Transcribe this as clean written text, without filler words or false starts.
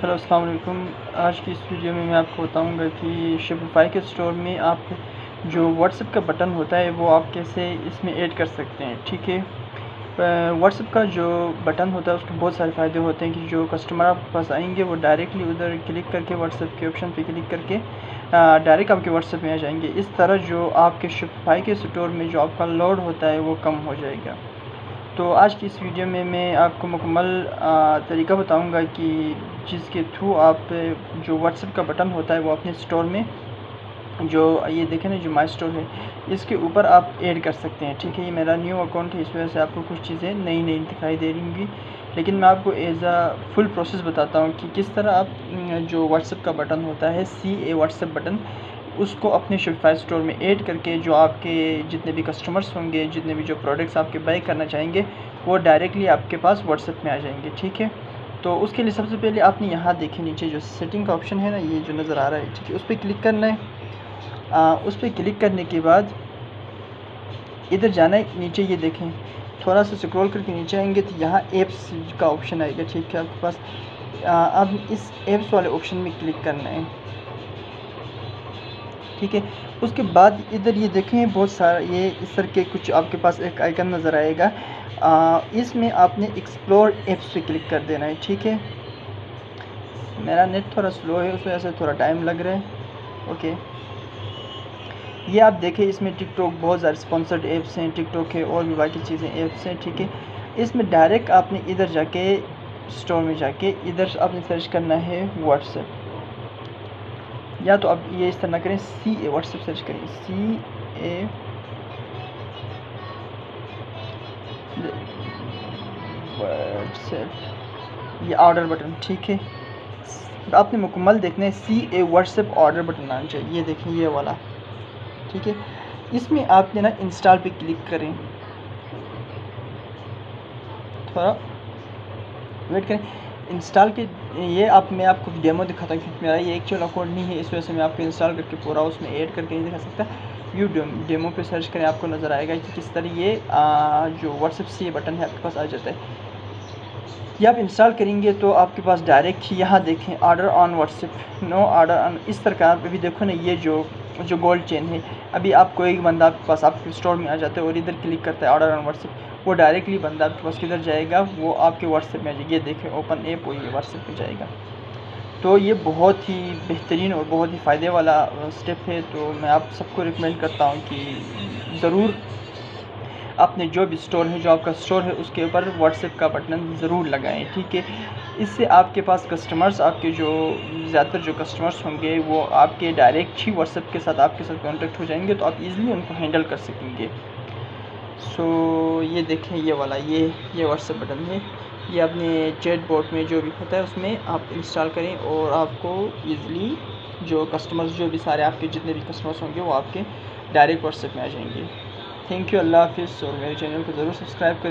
Hello السلام علیکم۔ آج کی اس ویڈیو میں آپ کو بتاؤں گا کہ شپیفائی کے اسٹور میں آپ جو واٹس ایپ کا بٹن ہوتا ہے وہ آپ کیسے اس میں ایڈ کر سکتے ہیں۔ ٹھیک ہے، واٹس ایپ کا جو بٹن ہوتا ہے اس کے بہت سارے فائدے ہوتے ہیں کہ جو کسٹمر آپ کے پاس آئیں گے وہ ڈائریکٹلی ادھر کلک کر کے واٹس ایپ کے آپشن پہ کلک کر کے ڈائریکٹ آپ کے واٹس ایپ میں آ جائیں گے۔ اس طرح جو آپ کے شپیفائی کے اسٹور میں جو آپ کا لوڈ ہوتا ہے وہ کم ہو جائے گا۔ تو آج کی اس ویڈیو میں میں آپ کو مکمل طریقہ بتاؤں گا کہ جس کے تھرو آپ جو واٹس ایپ کا بٹن ہوتا ہے وہ اپنے اسٹور میں جو یہ دیکھیں نا جو مائی اسٹور ہے اس کے اوپر آپ ایڈ کر سکتے ہیں۔ ٹھیک ہے، یہ میرا نیو اکاؤنٹ ہے، اس وجہ سے آپ کو کچھ چیزیں نئی دکھائی دے رہی ہوں گی، لیکن میں آپ کو ایز اے فل پروسیس بتاتا ہوں کہ کس طرح آپ جو واٹس ایپ کا بٹن ہوتا ہے واٹس ایپ بٹن اس کو اپنے شپیفائی اسٹور میں ایڈ کر کے جو آپ کے جتنے بھی کسٹمرز ہوں گے، جتنے بھی جو پروڈکٹس آپ کے بائی کرنا چاہیں گے وہ ڈائریکٹلی آپ کے پاس واٹس ایپ میں آ جائیں گے۔ ٹھیک ہے، تو اس کے لیے سب سے پہلے آپ نے یہاں دیکھیں نیچے جو سیٹنگ کا آپشن ہے نا، یہ جو نظر آ رہا ہے، ٹھیک ہے، اس پہ کلک کرنا ہے۔ اس پہ کلک کرنے کے بعد ادھر جانا ہے، نیچے یہ دیکھیں تھوڑا سا سکرول کر کے نیچے آئیں گے تو یہاں ایپس کا آپشن آئے گا۔ ٹھیک ہے، آپ کے پاس اب اس ایپس والے آپشن میں کلک کرنا ہے۔ ٹھیک ہے، اس کے بعد ادھر یہ دیکھیں بہت سارا یہ اس طرح کے کچھ آپ کے پاس ایک آئیکن نظر آئے گا، اس میں آپ نے ایکسپلور ایپس پہ کلک کر دینا ہے۔ ٹھیک ہے، میرا نیٹ تھوڑا سلو ہے اس وجہ سے تھوڑا ٹائم لگ رہا ہے۔ اوکے، یہ آپ دیکھیں اس میں ٹک ٹاک بہت زیادہ اسپانسرڈ ایپس ہیں، ٹک ٹاک ہے اور بھی باقی چیزیں ایپس ہیں۔ ٹھیک ہے، اس میں ڈائریکٹ آپ نے ادھر جا کے اسٹور میں جا کے ادھر آپ نے سرچ کرنا ہے واٹس ایپ، یا تو اب یہ اس طرح نہ کریں، واٹس ایپ سرچ کریں، واٹس ایپ، یہ آرڈر بٹن۔ ٹھیک ہے، آپ نے مکمل دیکھنا ہے واٹس ایپ آرڈر بٹن آنا چاہیے، یہ دیکھیں یہ والا۔ ٹھیک ہے، اس میں آپ نے نا انسٹال پہ کلک کریں، تھوڑا ویٹ کریں انسٹال کے۔ یہ میں آپ کو ڈیمو دکھاتا ہوں کیونکہ میرا یہ ایکچوئل اکاؤنٹ نہیں ہے، اس وجہ سے میں آپ کو انسٹال کر کے پورا اس میں ایڈ کر کے نہیں دکھا سکتا۔ ڈیمو پہ سرچ کریں، آپ کو نظر آئے گا کہ کس طرح یہ جو واٹس ایپ سے یہ بٹن ہے آپ کے پاس آ جاتا ہے۔ یہ آپ انسٹال کریں گے تو آپ کے پاس ڈائریکٹ یہاں دیکھیں order on WhatsApp, now order on, اس طرح کا ابھی دیکھو نا یہ جو گولڈ چین ہے، ابھی آپ کوئی بندہ آپ کے پاس آپ کے اسٹور میں آ جاتا ہے اور ادھر کلک کرتا ہے آرڈر آن واٹس ایپ، وہ ڈائریکٹلی بندہ آپ کے پاس کدھر جائے گا، وہ آپ کے واٹس ایپ میں آ جائے گا۔ یہ دیکھیں اوپن ایپ، وہ یہ واٹس ایپ پہ جائے گا۔ تو یہ بہت ہی بہترین اور بہت ہی فائدے والا سٹیپ ہے، تو میں آپ سب کو ریکمینڈ کرتا ہوں کہ ضرور اپنے جو بھی اسٹور ہے، جو آپ کا اسٹور ہے، اس کے اوپر واٹس ایپ کا بٹن ضرور لگائیں۔ ٹھیک ہے، اس سے آپ کے پاس کسٹمرز، آپ کے جو زیادہ تر جو کسٹمرز ہوں گے وہ آپ کے ڈائریکٹ ہی واٹس ایپ کے ساتھ آپ کے ساتھ کانٹیکٹ ہو جائیں گے، تو آپ ایزیلی ان کو ہینڈل کر سکیں گے۔ سو یہ دیکھیں یہ والا یہ واٹس ایپ بٹن ہے، یہ اپنے چیٹ بوٹ میں جو بھی ہوتا ہے اس میں آپ انسٹال کریں اور آپ کو ایزیلی جو کسٹمرز، جو بھی سارے آپ کے جتنے بھی کسٹمرز ہوں گے وہ آپ کے ڈائریکٹ واٹس ایپ میں آ جائیں گے۔ تھینک یو، اللہ حافظ، اور میرے چینل کو ضرور سبسکرائب کریں۔